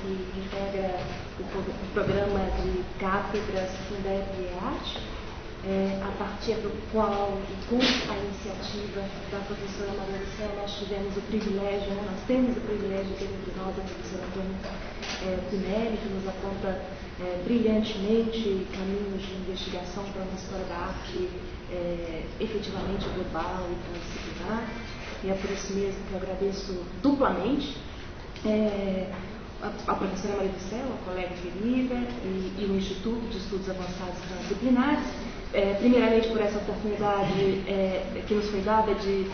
que integra o programa de cátedras Fundeb e Arte, a partir do qual, com a iniciativa da professora Maricela, nós tivemos o privilégio, nós temos o privilégio de ter entre nós a professora Antônia Pinelli, que nos aponta brilhantemente caminhos de investigação para uma história da arte efetivamente global e transdisciplinar. E é por isso mesmo que eu agradeço duplamente a professora Maricela, a colega querida, e o Instituto de Estudos Avançados Transdisciplinares, primeiramente por essa oportunidade que nos foi dada de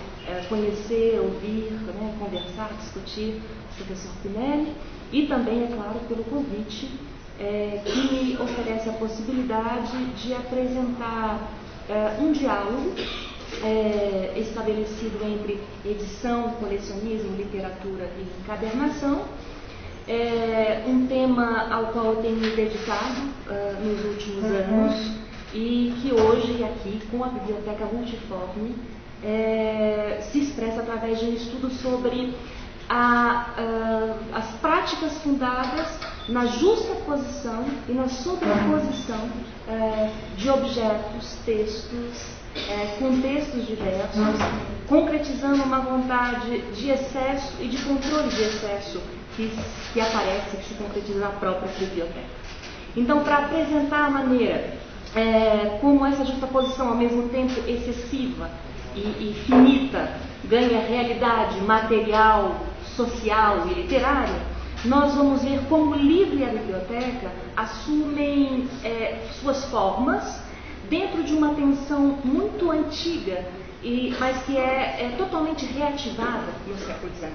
conhecer, ouvir, conversar, discutir com o professor Pinelli, e também, é claro, pelo convite que me oferece a possibilidade de apresentar um diálogo estabelecido entre edição, colecionismo, literatura e encadernação, um tema ao qual eu tenho me dedicado nos últimos anos e que hoje aqui, com a Biblioteca Multiforme, se expressa através de um estudo sobre as práticas fundadas na justaposição e na sobreposição de objetos, textos, contextos diversos, concretizando uma vontade de excesso e de controle de excesso que aparece, que se concretiza na própria biblioteca. Então, para apresentar a maneira como essa justaposição, ao mesmo tempo excessiva e finita, ganha realidade material, social e literária, nós vamos ver como o livro e a biblioteca assumem suas formas dentro de uma tensão muito antiga, mas que é totalmente reativada no século XIX.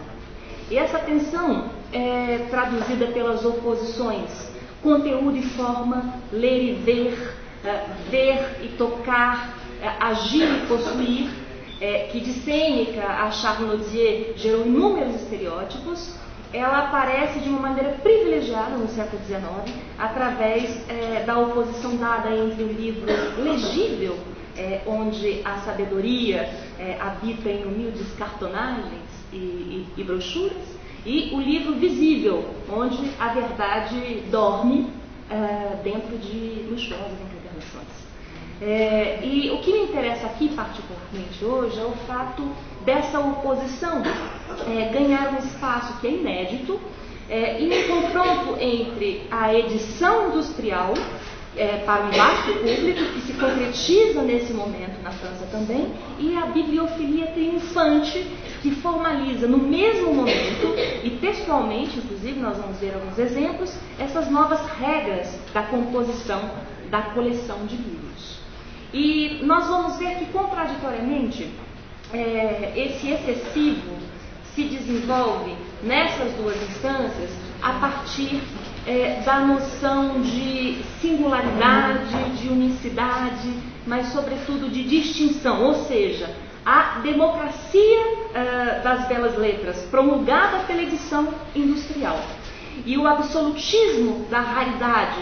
E essa tensão é traduzida pelas oposições conteúdo e forma, ler e ver, ver e tocar, agir e possuir, que de Sêneca a Charles Nodier gerou inúmeros estereótipos. Ela aparece de uma maneira privilegiada no século XIX, através da oposição dada entre o livro legível, onde a sabedoria habita em humildes cartonagens e brochuras, e o livro visível, onde a verdade dorme dentro de luxuosas encadernações. E o que me interessa aqui particularmente hoje é o fato dessa oposição ganhar um espaço que é inédito e um confronto entre a edição industrial para o vasto público, que se concretiza nesse momento na França também, e a bibliofilia triunfante, que formaliza no mesmo momento, e textualmente, inclusive, nós vamos ver alguns exemplos, essas novas regras da composição da coleção de livros. E nós vamos ver que, contraditoriamente, esse excessivo se desenvolve nessas duas instâncias a partir da noção de singularidade, de unicidade, mas sobretudo de distinção, ou seja, a democracia das belas letras promulgada pela edição industrial e o absolutismo da raridade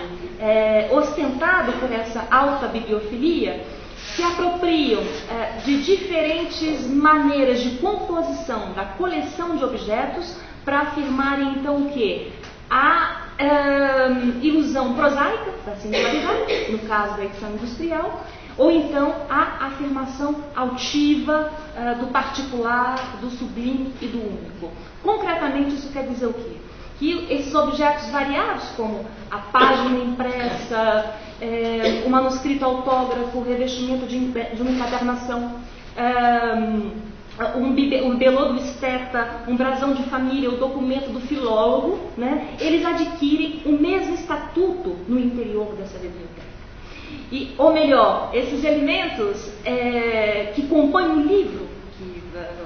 ostentado por essa alta bibliofilia se apropriam de diferentes maneiras de composição da coleção de objetos para afirmarem então o quê? A ilusão prosaica da singularidade, no caso da edição industrial, ou então a afirmação altiva do particular, do sublime e do único. Concretamente, isso quer dizer o quê? Que esses objetos variados, como a página impressa, o manuscrito autógrafo, o revestimento de uma encadernação, um belô do esteta, um brasão de família, o documento do filólogo, eles adquirem o mesmo estatuto no interior dessa biblioteca. Ou melhor, esses elementos que compõem o livro, que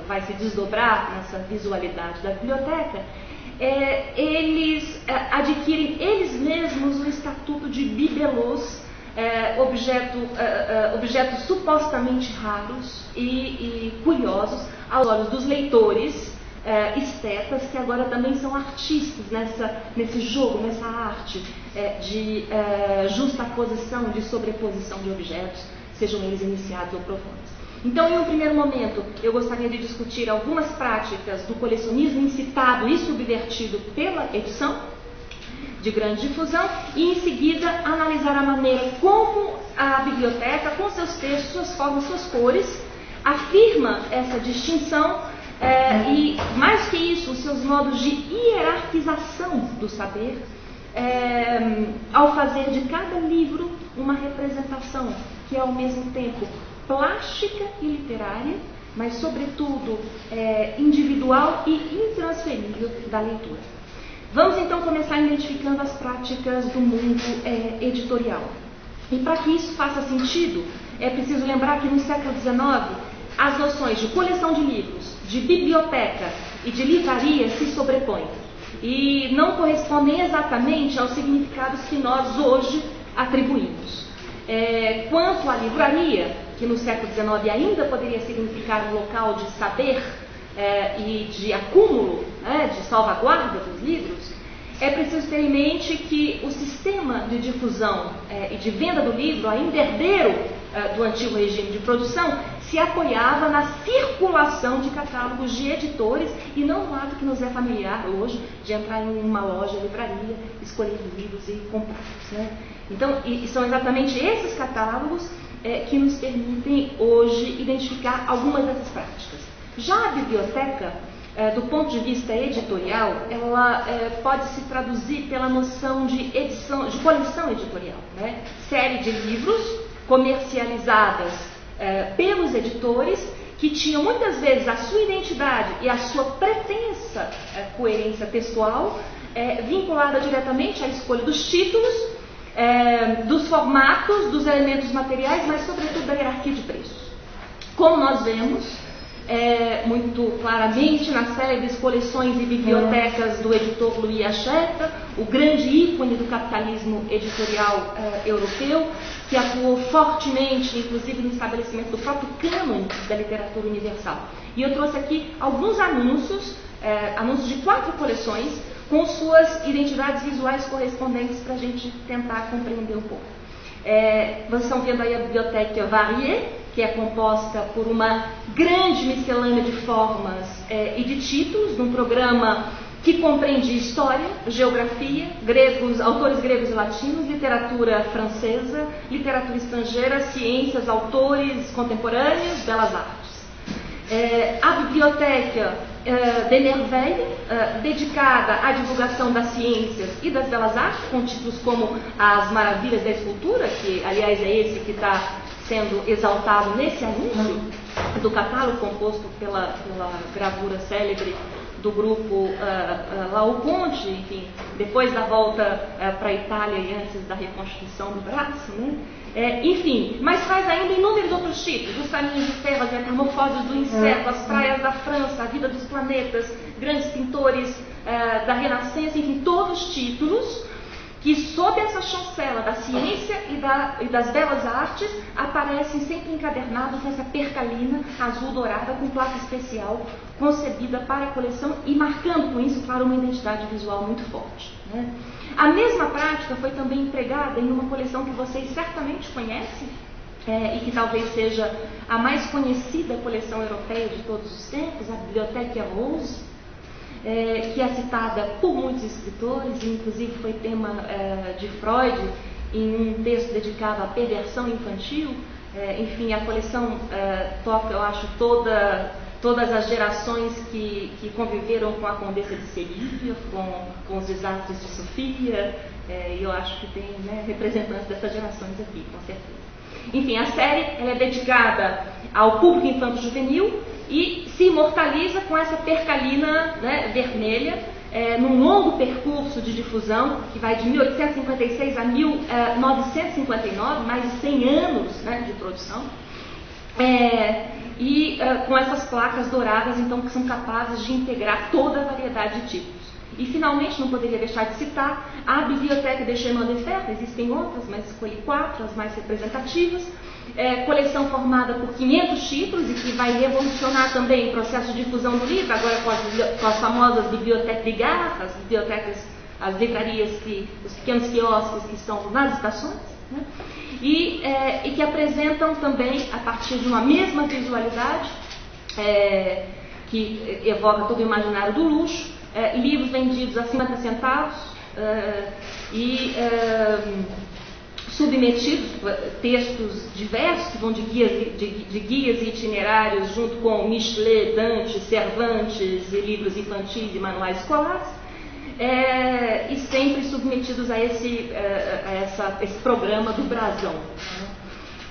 vai se desdobrar nessa visualidade da biblioteca, eles adquirem eles mesmos o estatuto de bibelôs, objetos supostamente raros e curiosos aos olhos dos leitores estetas, que agora também são artistas nesse jogo, nessa arte de justaposição, de sobreposição de objetos, sejam eles iniciados ou profundos. Então, em um primeiro momento, eu gostaria de discutir algumas práticas do colecionismo incitado e subvertido pela edição, de grande difusão, e em seguida analisar a maneira como a biblioteca, com seus textos, suas formas, suas cores, afirma essa distinção e, mais que isso, os seus modos de hierarquização do saber, ao fazer de cada livro uma representação que é ao mesmo tempo plástica e literária, mas sobretudo individual e intransferível da leitura. Vamos então começar identificando as práticas do mundo editorial. E para que isso faça sentido, é preciso lembrar que no século XIX as noções de coleção de livros, de biblioteca e de livraria se sobrepõem e não correspondem exatamente aos significados que nós hoje atribuímos. Quanto à livraria, que no século XIX ainda poderia significar um local de saber e de acúmulo, de salvaguarda dos livros, é preciso ter em mente que o sistema de difusão e de venda do livro, ainda herdeiro do antigo regime de produção, se apoiava na circulação de catálogos de editores e não no ato que nos é familiar hoje de entrar em uma loja, livraria, escolher livros e comprá-los. Então, e são exatamente esses catálogos que nos permitem hoje identificar algumas dessas práticas. Já a biblioteca, do ponto de vista editorial, ela pode se traduzir pela noção de edição, de coleção editorial, série de livros comercializadas pelos editores, que tinham muitas vezes a sua identidade e a sua pretensa coerência textual vinculada diretamente à escolha dos títulos, dos formatos, dos elementos materiais, mas sobretudo da hierarquia de preços. Como nós vemos muito claramente nas célebres coleções e bibliotecas do editor Louis Hachette, o grande ícone do capitalismo editorial europeu, que atuou fortemente, inclusive, no estabelecimento do próprio cânone da literatura universal. E eu trouxe aqui alguns anúncios de 4 coleções, com suas identidades visuais correspondentes para a gente tentar compreender um pouco. Vocês estão vendo aí a Bibliothèque Variée, que é composta por uma grande miscelânea de formas e de títulos, num programa que compreende história, geografia, autores gregos e latinos, literatura francesa, literatura estrangeira, ciências, autores contemporâneos, belas artes. A Biblioteca des Merveilles, dedicada à divulgação das ciências e das belas artes, com títulos como As Maravilhas da Escultura, que aliás é esse que está sendo exaltado nesse anúncio do catálogo composto pela gravura célebre do grupo Laocoonte, enfim, depois da volta para a Itália e antes da reconstituição do braço, enfim, mas faz ainda inúmeros outros títulos: Os Caminhos de Ferro, As Metamorfoses do Inseto, As Praias da França, A Vida dos Planetas, grandes pintores da Renascença, enfim, todos os títulos que, sob essa chancela da ciência e das belas artes, aparecem sempre encadernados nessa percalina azul dourada com placa especial concebida para a coleção e marcando com isso, claro, uma identidade visual muito forte. A mesma prática foi também empregada em uma coleção que vocês certamente conhecem e que talvez seja a mais conhecida coleção europeia de todos os tempos, a Bibliothèque Rose, que é citada por muitos escritores, inclusive foi tema de Freud em um texto dedicado à perversão infantil. Enfim, a coleção toca, eu acho, todas as gerações que conviveram com a Condessa de Sevilha, com os desastres de Sofia, e eu acho que tem representantes dessas gerações aqui, com certeza. Enfim, a série ela é dedicada ao público infanto-juvenil e se imortaliza com essa percalina vermelha, num longo percurso de difusão que vai de 1856 a 1959, mais de 100 anos de produção, com essas placas douradas, então, que são capazes de integrar toda a variedade de títulos. E, finalmente, não poderia deixar de citar a Bibliothèque des Chemins de Fer. Existem outras, mas escolhi 4, as mais representativas. Coleção formada por 500 títulos e que vai revolucionar também o processo de difusão do livro, agora com as famosas bibliotecas de garra, as bibliotecas, as livrarias, os pequenos quiosques que estão nas estações, e que apresentam também, a partir de uma mesma visualidade, que evoca todo o imaginário do luxo, livros vendidos a 50 centavos, submetidos, textos diversos, que vão de guias e itinerários, junto com Michelet, Dante, Cervantes, e livros infantis e manuais escolares, e sempre submetidos a esse programa do brasão.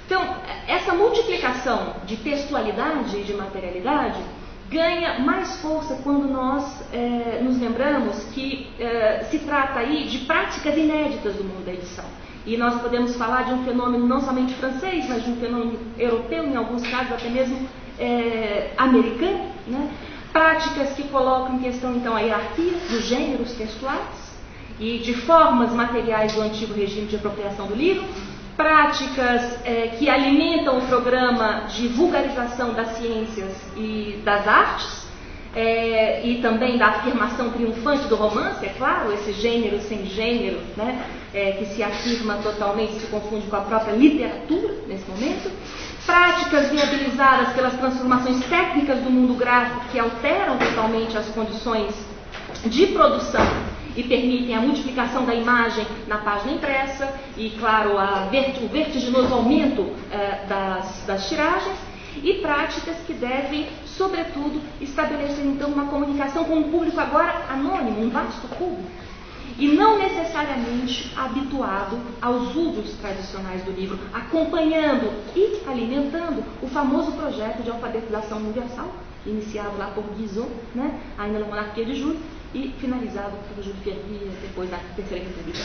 Então, essa multiplicação de textualidade e de materialidade ganha mais força quando nós nos lembramos que se trata aí de práticas inéditas do mundo da edição. E nós podemos falar de um fenômeno não somente francês, mas de um fenômeno europeu, em alguns casos até mesmo americano, né? Práticas que colocam em questão, então, a hierarquia dos gêneros textuais e de formas materiais do antigo regime de apropriação do livro, práticas que alimentam o programa de vulgarização das ciências e das artes, e também da afirmação triunfante do romance, é claro, esse gênero sem gênero, né, que se afirma totalmente, se confunde com a própria literatura nesse momento. Práticas viabilizadas pelas transformações técnicas do mundo gráfico, que alteram totalmente as condições de produção e permitem a multiplicação da imagem na página impressa e, claro, o vertiginoso aumento das tiragens, e práticas que devem, sobretudo, estabelecer, então, uma comunicação com um público agora anônimo, um vasto público, e não necessariamente habituado aos usos tradicionais do livro, acompanhando e alimentando o famoso projeto de alfabetização universal, iniciado lá por Guizot, né, ainda na Monarquia de Julho, e finalizado por Júlio Ferrier depois da Terceira República.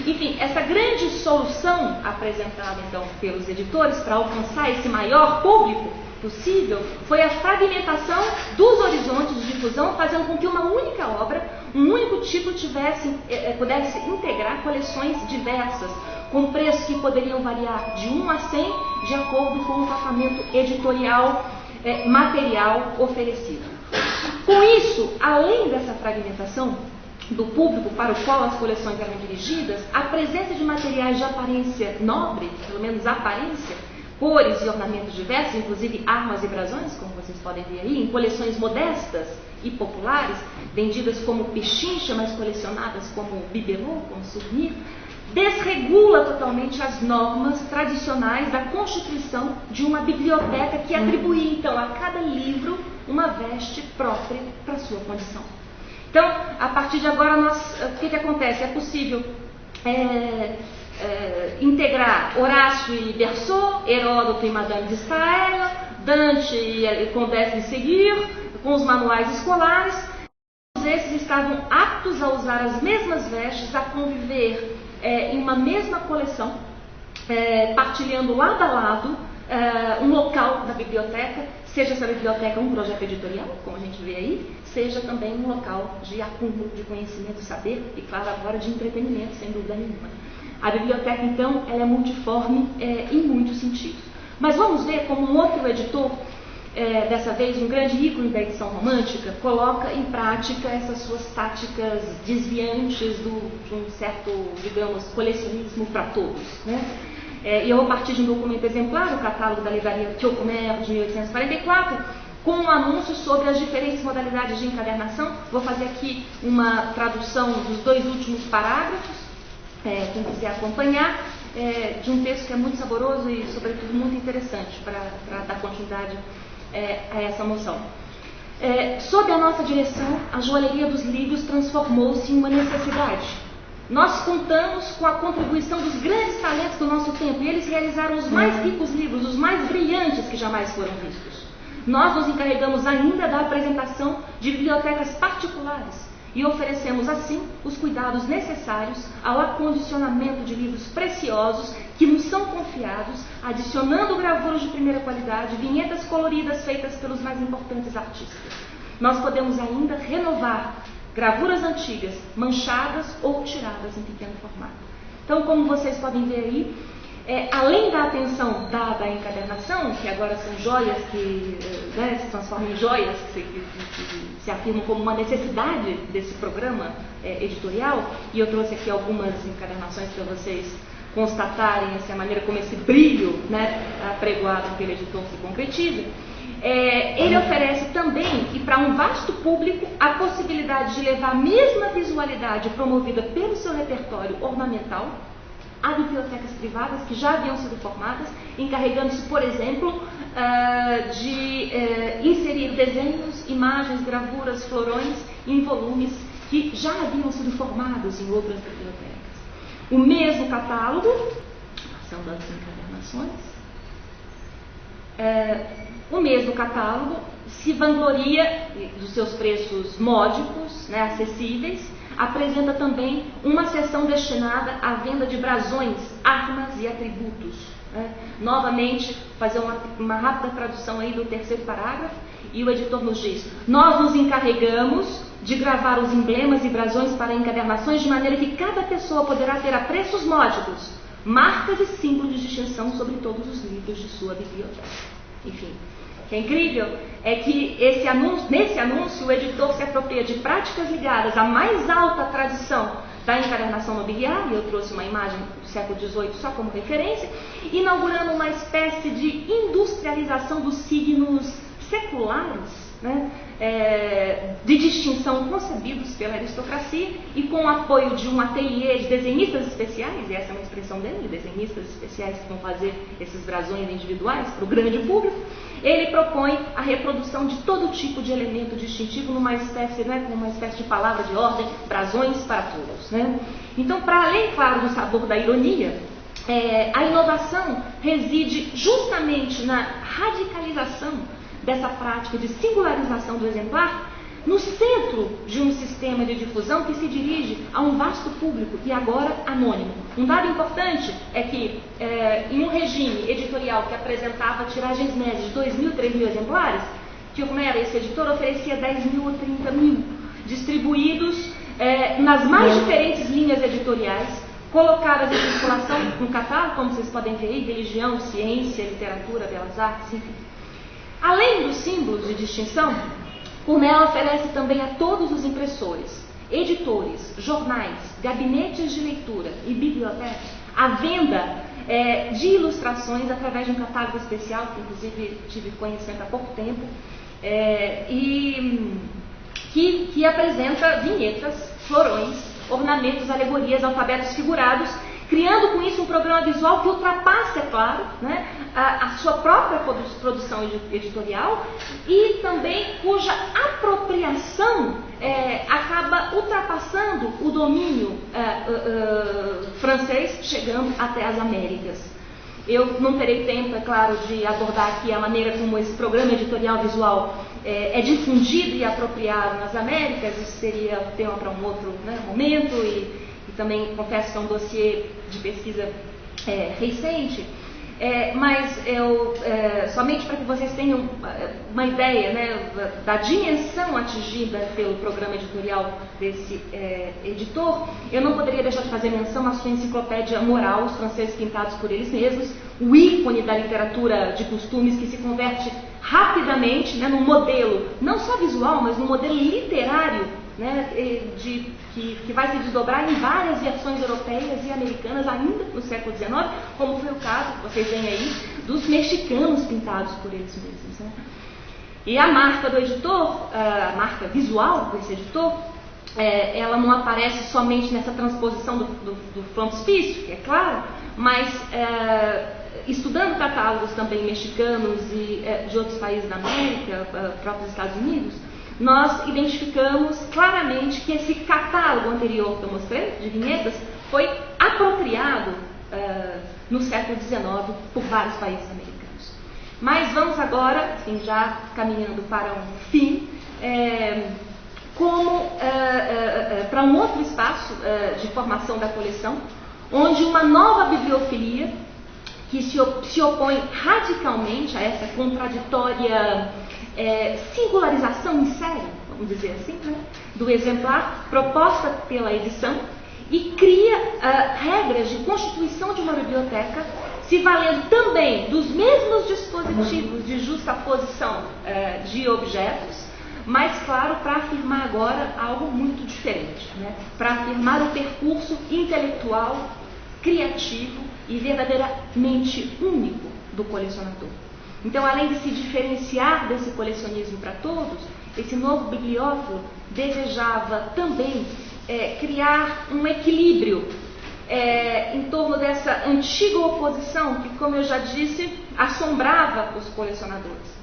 Enfim, essa grande solução apresentada então pelos editores para alcançar esse maior público possível foi a fragmentação dos horizontes de difusão, fazendo com que uma única obra, um único título pudesse integrar coleções diversas, com preços que poderiam variar de 1 a 100 de acordo com o tratamento editorial material oferecido. Com isso, além dessa fragmentação do público para o qual as coleções eram dirigidas, a presença de materiais de aparência nobre, pelo menos aparência, cores e ornamentos diversos, inclusive armas e brasões, como vocês podem ver aí, em coleções modestas e populares, vendidas como pechincha, mas colecionadas como bibelô, como souvenir, desregula totalmente as normas tradicionais da constituição de uma biblioteca que atribuía, então, a cada livro uma veste própria para a sua condição. Então, a partir de agora, o que acontece? É possível integrar Horácio e Berceau, Heródoto e Madame de Staël, Dante e Condesse de Seguir, com os manuais escolares. Todos esses estavam aptos a usar as mesmas vestes, a conviver em uma mesma coleção, partilhando lado a lado um local da biblioteca, seja essa biblioteca um projeto editorial, como a gente vê aí, seja também um local de acúmulo de conhecimento, saber e, claro, agora de entretenimento, sem dúvida nenhuma. A biblioteca, então, ela é multiforme em muitos sentidos. Mas vamos ver como um outro editor, dessa vez um grande ícone da edição romântica, coloca em prática essas suas táticas desviantes de um certo, digamos, colecionismo para todos, né? E eu vou partir de um documento exemplar, o catálogo da livraria Thiocomer, de 1844, com um anúncio sobre as diferentes modalidades de encadernação. Vou fazer aqui uma tradução dos 2 últimos parágrafos, quem quiser acompanhar, de um texto que é muito saboroso e, sobretudo, muito interessante para dar continuidade a essa noção. Sob a nossa direção, a joalheria dos livros transformou-se em uma necessidade. Nós contamos com a contribuição dos grandes talentos do nosso tempo, e eles realizaram os mais ricos livros, os mais brilhantes que jamais foram vistos. Nós nos encarregamos ainda da apresentação de bibliotecas particulares e oferecemos, assim, os cuidados necessários ao acondicionamento de livros preciosos que nos são confiados, adicionando gravuras de primeira qualidade, vinhetas coloridas feitas pelos mais importantes artistas. Nós podemos ainda renovar gravuras antigas, manchadas ou tiradas em pequeno formato. Então, como vocês podem ver aí, além da atenção dada à encadernação, que agora são joias que se transformam em joias, que se afirmam como uma necessidade desse programa editorial, e eu trouxe aqui algumas encadernações para vocês constatarem a maneira como esse brilho, né, apregoado pelo editor se concretiza. Ele oferece também, e para um vasto público, a possibilidade de levar a mesma visualidade promovida pelo seu repertório ornamental a bibliotecas privadas que já haviam sido formadas, encarregando-se, por exemplo, de inserir desenhos, imagens, gravuras, florões em volumes que já haviam sido formados em outras bibliotecas. O mesmo catálogo, passando as encadernações, o mesmo catálogo se vangloria dos seus preços módicos, né, acessíveis, apresenta também uma seção destinada à venda de brasões, armas e atributos. Né? Novamente, fazer uma rápida tradução aí do terceiro parágrafo, e o editor nos diz: nós nos encarregamos de gravar os emblemas e brasões para encadernações de maneira que cada pessoa poderá ter a preços módicos marcas e símbolos de distinção sobre todos os livros de sua biblioteca. Enfim, o que é incrível é que nesse anúncio o editor se apropria de práticas ligadas à mais alta tradição da encadernação mobiliária. Eu trouxe uma imagem do século XVIII só como referência, inaugurando uma espécie de industrialização dos signos seculares, né, de distinção concebidos pela aristocracia, e com o apoio de um ateliê de desenhistas especiais, e essa é uma expressão dele, desenhistas especiais que vão fazer esses brasões individuais para o grande público, ele propõe a reprodução de todo tipo de elemento distintivo numa espécie, né, com uma espécie de palavra de ordem, brasões para todos. Né? Então, para além, claro, do sabor da ironia, a inovação reside justamente na radicalização dessa prática de singularização do exemplar no centro de um sistema de difusão que se dirige a um vasto público e agora anônimo. Um dado importante é que em um regime editorial que apresentava tiragens médias de 2.000, 3.000 exemplares, que como era esse editor, oferecia 10.000 ou 30.000, distribuídos nas mais diferentes linhas editoriais, colocadas em circulação no catálogo, como vocês podem ver aí, religião, ciência, literatura, belas artes, enfim. Além dos símbolos de distinção, o MEL oferece também a todos os impressores, editores, jornais, gabinetes de leitura e bibliotecas a venda de ilustrações através de um catálogo especial, que inclusive tive conhecimento há pouco tempo, e que apresenta vinhetas, florões, ornamentos, alegorias, alfabetos figurados, criando com isso um programa visual que ultrapassa, é claro, né, a sua própria produção editorial, e também cuja apropriação acaba ultrapassando o domínio francês, chegando até as Américas. Eu não terei tempo, é claro, de abordar aqui a maneira como esse programa editorial visual é difundido e apropriado nas Américas. Isso seria tema para um outro, né, momento, e também confesso que é um dossiê de pesquisa recente, mas eu, somente para que vocês tenham uma ideia, né, da dimensão atingida pelo programa editorial desse editor, eu não poderia deixar de fazer menção à sua enciclopédia moral, Os Franceses Pintados por Eles Mesmos, o ícone da literatura de costumes que se converte rapidamente, né, num modelo, não só visual, mas num modelo literário, né, que vai se desdobrar em várias versões europeias e americanas ainda no século XIX, como foi o caso, que vocês veem aí, dos mexicanos pintados por eles mesmos. Né? E a marca do editor, a marca visual desse editor, ela não aparece somente nessa transposição do frontispício, que é claro, mas estudando catálogos também mexicanos e de outros países da América, próprios Estados Unidos, nós identificamos claramente que esse catálogo anterior que eu mostrei, de vinhetas, foi apropriado no século XIX por vários países americanos. Mas vamos agora, enfim, já caminhando para um fim, para um outro espaço de formação da coleção, onde uma nova bibliofilia, que se opõe radicalmente a essa contraditória singularização em série, vamos dizer assim, né, do exemplar proposta pela edição, e cria regras de constituição de uma biblioteca, se valendo também dos mesmos dispositivos de justaposição de objetos, mas, claro, para afirmar agora algo muito diferente, né, para afirmar o percurso intelectual, criativo e verdadeiramente único do colecionador. Então, além de se diferenciar desse colecionismo para todos, esse novo bibliófilo desejava também criar um equilíbrio em torno dessa antiga oposição que, como eu já disse, assombrava os colecionadores.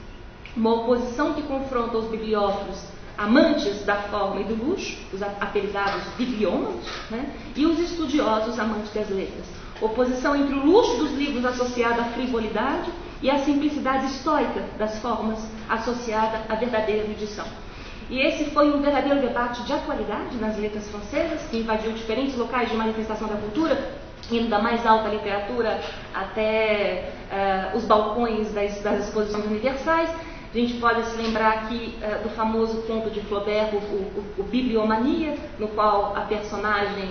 Uma oposição que confronta os bibliófilos amantes da forma e do luxo, os apelidados bibliômanos, né, e os estudiosos amantes das letras. Oposição entre o luxo dos livros associado à frivolidade e a simplicidade estoica das formas associada à verdadeira erudição. E esse foi um verdadeiro debate de atualidade nas letras francesas, que invadiu diferentes locais de manifestação da cultura, indo da mais alta literatura até os balcões das exposições universais. A gente pode se lembrar aqui do famoso conto de Flaubert, o Bibliomania, no qual a personagem,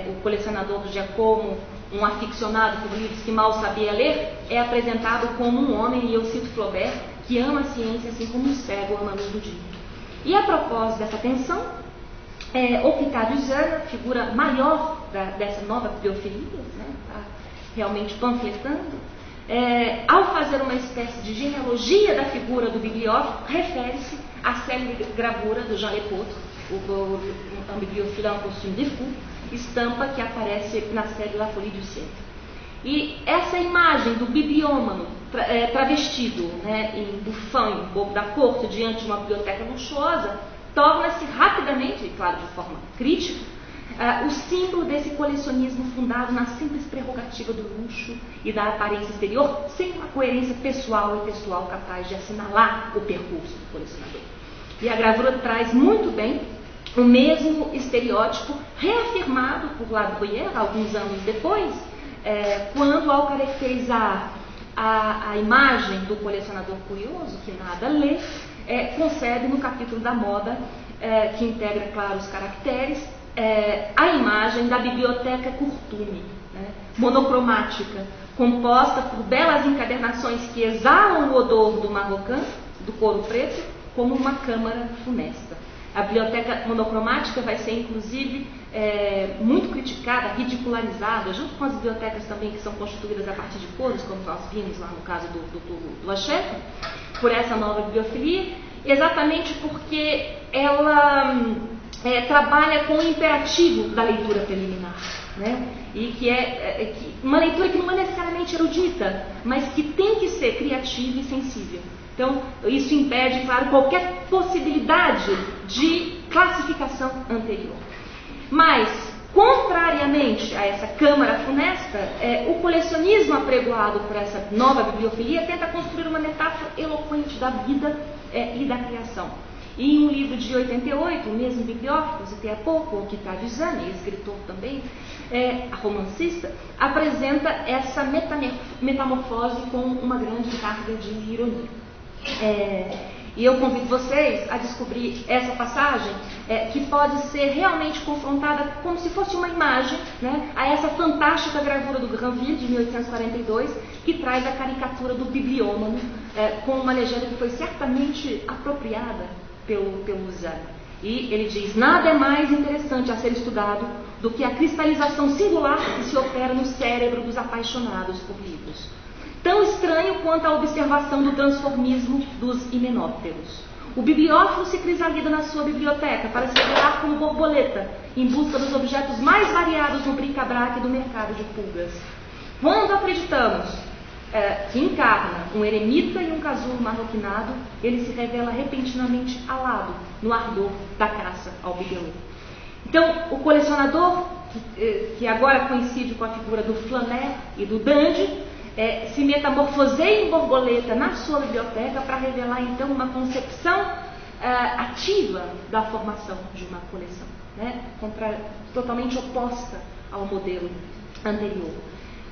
o colecionador Giacomo, um aficionado por livros que mal sabia ler, é apresentado como um homem, e eu cito Flaubert, que ama a ciência assim como um cego ama a luz do dia. E a propósito dessa tensão, Octavio Zana, figura maior dessa nova bibliofilia, né, tá realmente panfletando, ao fazer uma espécie de genealogia da figura do bibliófilo, refere-se à célebre gravura do Jean Lepaute, um bibliophile en costume de fou, estampa que aparece na série La Folie du Siècle. E essa imagem do bibliômano travestido, né, em bufão, bobo da corte, diante de uma biblioteca luxuosa, torna-se rapidamente, e claro de forma crítica, o símbolo desse colecionismo fundado na simples prerrogativa do luxo e da aparência exterior, sem uma coerência pessoal e textual capaz de assinalar o percurso do colecionador. E a gravura traz muito bem o mesmo estereótipo reafirmado por La Bruyère alguns anos depois, quando, ao caracterizar a imagem do colecionador curioso, que nada lê, concebe no capítulo da moda, que integra, claro, os caracteres, a imagem da biblioteca Courtoume, né, monocromática, composta por belas encadernações que exalam o odor do marrocã, do couro preto, como uma câmara funesta. A biblioteca monocromática vai ser, inclusive, muito criticada, ridicularizada, junto com as bibliotecas também que são constituídas a partir de cores, como nós vimos lá no caso do Hachette, por essa nova bibliofilia, exatamente porque ela trabalha com o imperativo da leitura preliminar, né? E que uma leitura que não é necessariamente erudita, mas que tem que ser criativa e sensível. Então, isso impede, claro, qualquer possibilidade de classificação anterior. Mas, contrariamente a essa câmara funesta, o colecionismo apregoado por essa nova bibliofilia tenta construir uma metáfora eloquente da vida e da criação. E em um livro de 88, o mesmo bibliófilo, citei há pouco, o Octavio Zana, escritor também, romancista, apresenta essa metamorfose com uma grande carga de ironia. E eu convido vocês a descobrir essa passagem, que pode ser realmente confrontada como se fosse uma imagem, né, a essa fantástica gravura do Granville, de 1842, que traz a caricatura do bibliômano, com uma legenda que foi certamente apropriada pelo Zana. E ele diz: nada é mais interessante a ser estudado do que a cristalização singular que se opera no cérebro dos apaixonados por livros. Tão estranho quanto a observação do transformismo dos himenópteros. O bibliófilo se crisalida na sua biblioteca para se revelar como borboleta, em busca dos objetos mais variados no bric-a-brac do mercado de pulgas. Quando acreditamos que encarna um eremita e um casulo marroquinado, ele se revela repentinamente alado no ardor da caça ao bibelow. Então, o colecionador, que agora coincide com a figura do flaneur e do dandy, se metamorfoseia em borboleta na sua biblioteca para revelar, então, uma concepção ativa da formação de uma coleção, né? Totalmente oposta ao modelo anterior.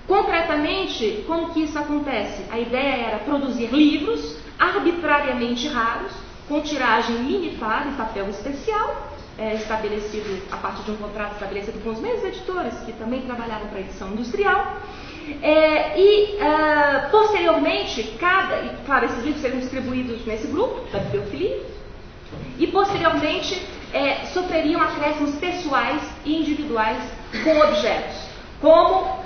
Concretamente, como que isso acontece? A ideia era produzir livros arbitrariamente raros, com tiragem limitada e papel especial, estabelecido a partir de um contrato estabelecido com os mesmos editores, que também trabalhavam para a edição industrial. Posteriormente, claro, esses livros seriam distribuídos nesse grupo, da bibliofilia, e posteriormente sofreriam acréscimos pessoais e individuais com objetos, como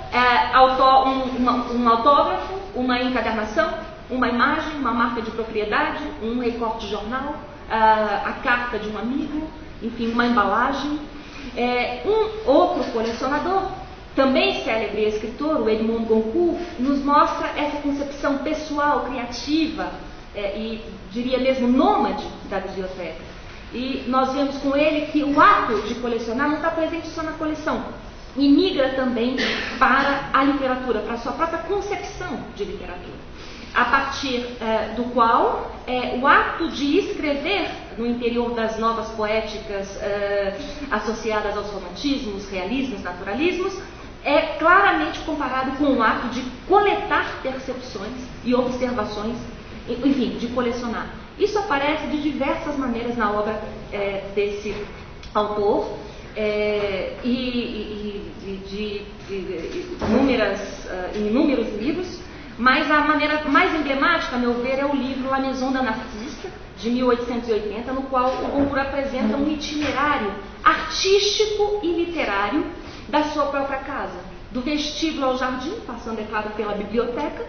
um autógrafo, uma encadernação, uma imagem, uma marca de propriedade, um recorte de jornal, a carta de um amigo, enfim, uma embalagem. Um outro colecionador, também célebre escritor, o Edmond Goncourt, nos mostra essa concepção pessoal, criativa e diria mesmo nômade da biblioteca. E nós vemos com ele que o ato de colecionar não está presente só na coleção, e migra também para a literatura, para a sua própria concepção de literatura, a partir do qual o ato de escrever no interior das novas poéticas associadas aos romantismos, realismos, naturalismos, é claramente comparado com o ato de coletar percepções e observações, enfim, de colecionar. Isso aparece de diversas maneiras na obra desse autor em inúmeros livros, mas a maneira mais emblemática, a meu ver, é o livro La Maison d'un Artiste, de 1880, no qual o Goncourt apresenta um itinerário artístico e literário da sua própria casa, do vestíbulo ao jardim, passando, é claro, pela biblioteca,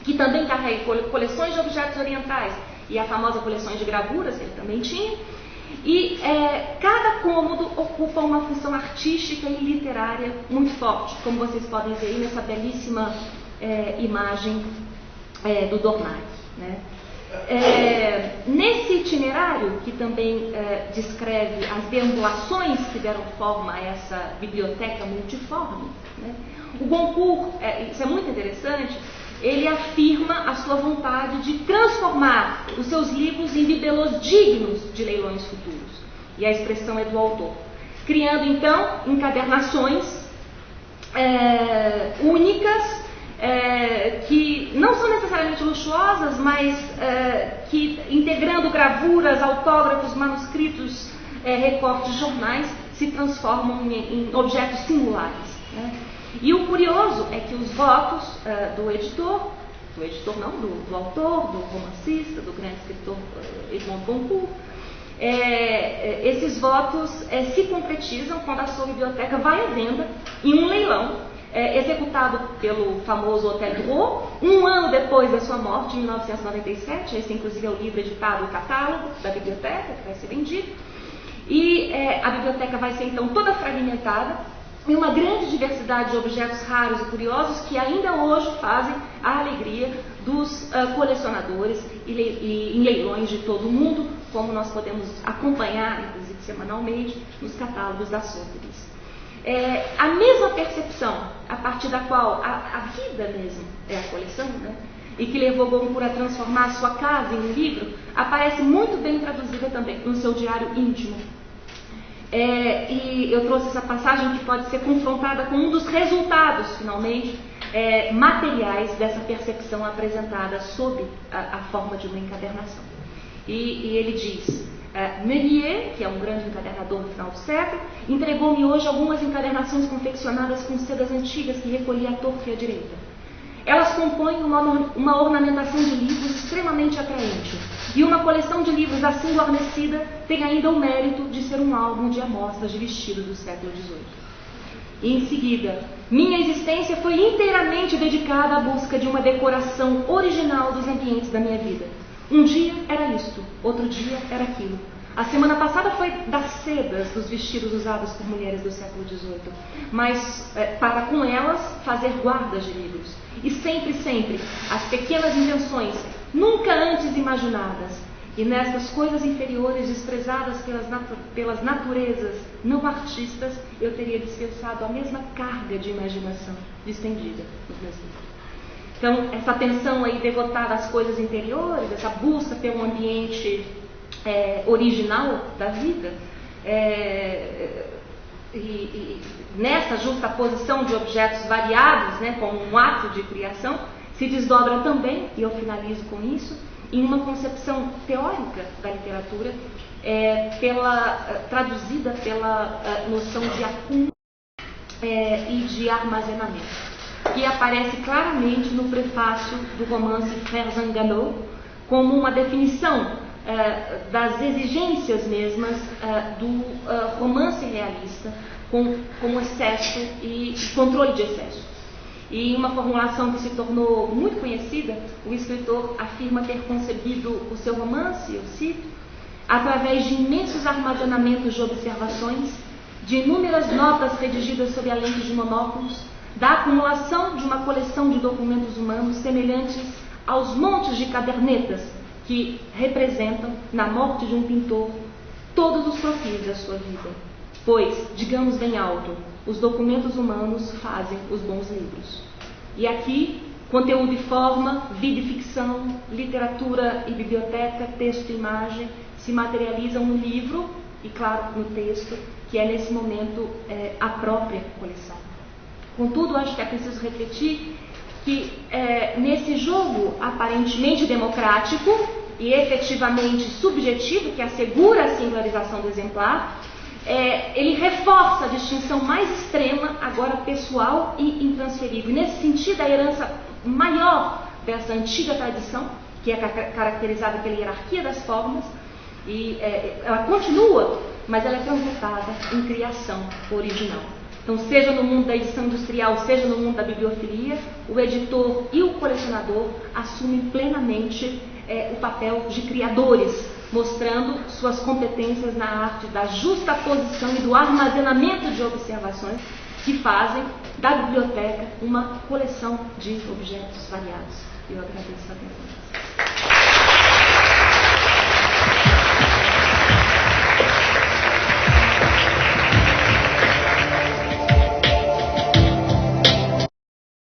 que também carrega coleções de objetos orientais e a famosa coleção de gravuras, que ele também tinha, e cada cômodo ocupa uma função artística e literária muito forte, como vocês podem ver aí nessa belíssima imagem do Dornay, né? Nesse itinerário, que também descreve as deambulações que deram forma a essa biblioteca multiforme, né? O Goncourt, isso é muito interessante, ele afirma a sua vontade de transformar os seus livros em bibelôs dignos de leilões futuros. E a expressão é do autor. Criando, então, encadernações únicas, que não são necessariamente luxuosas, mas que, integrando gravuras, autógrafos, manuscritos, recortes de jornais, se transformam em objetos singulares, né? E o curioso é que os votos do autor, do romancista, do grande escritor Edmond Goncourt, esses votos se concretizam quando a sua biblioteca vai à venda em um leilão executado pelo famoso Hotel Drouot, um ano depois da sua morte, em 1997. Esse, inclusive, é o livro editado, o catálogo da biblioteca, que vai ser vendido. E a biblioteca vai ser, então, toda fragmentada, e uma grande diversidade de objetos raros e curiosos que ainda hoje fazem a alegria dos colecionadores e em leilões de todo o mundo, como nós podemos acompanhar, inclusive semanalmente, nos catálogos da Sotheby's. A mesma percepção, a partir da qual a vida mesmo é a coleção, né? E que levou Goncourt a transformar a sua casa em um livro, aparece muito bem traduzida também no seu diário íntimo. E eu trouxe essa passagem que pode ser confrontada com um dos resultados, finalmente, materiais dessa percepção apresentada sob a forma de uma encadernação. E ele diz: Meunier, que é um grande encadernador do final do século, entregou-me hoje algumas encadernações confeccionadas com sedas antigas que recolhi à torta e à direita. Elas compõem uma ornamentação de livros extremamente atraente, e uma coleção de livros assim guarnecida tem ainda o mérito de ser um álbum de amostras de vestido do século XVIII. E em seguida, minha existência foi inteiramente dedicada à busca de uma decoração original dos ambientes da minha vida. Um dia era isto, outro dia era aquilo. A semana passada foi das sedas dos vestidos usados por mulheres do século XVIII, mas para com elas fazer guardas de livros. E sempre, sempre, as pequenas invenções, nunca antes imaginadas, e nessas coisas inferiores desprezadas pelas naturezas não artistas, eu teria dispensado a mesma carga de imaginação distendida nos meus livros. Então, essa atenção aí devotada às coisas interiores, essa busca pelo ambiente original da vida, e nessa justaposição de objetos variados, né, como um ato de criação, se desdobra também, e eu finalizo com isso, em uma concepção teórica da literatura, traduzida pela noção de acúmulo e de armazenamento, que aparece claramente no prefácio do romance Frères Enganaux, como uma definição das exigências mesmas do romance realista, com excesso e controle de excesso. E em uma formulação que se tornou muito conhecida, o escritor afirma ter concebido o seu romance, eu cito, através de imensos armazenamentos de observações, de inúmeras notas redigidas sob a lente de monóculos, da acumulação de uma coleção de documentos humanos semelhantes aos montes de cadernetas que representam, na morte de um pintor, todos os perfis da sua vida. Pois, digamos bem alto, os documentos humanos fazem os bons livros. E aqui, conteúdo e forma, vida e ficção, literatura e biblioteca, texto e imagem, se materializam no livro e, claro, no texto, que é nesse momento a própria coleção. Contudo, acho que é preciso refletir que nesse jogo aparentemente democrático e efetivamente subjetivo, que assegura a singularização do exemplar, ele reforça a distinção mais extrema, agora pessoal e intransferível. E nesse sentido, a herança maior dessa antiga tradição, que é caracterizada pela hierarquia das formas, e ela continua, mas ela é transmutada em criação original. Então, seja no mundo da edição industrial, seja no mundo da bibliofilia, o editor e o colecionador assumem plenamente o papel de criadores, mostrando suas competências na arte da justaposição e do armazenamento de observações que fazem da biblioteca uma coleção de objetos variados. Eu agradeço a atenção.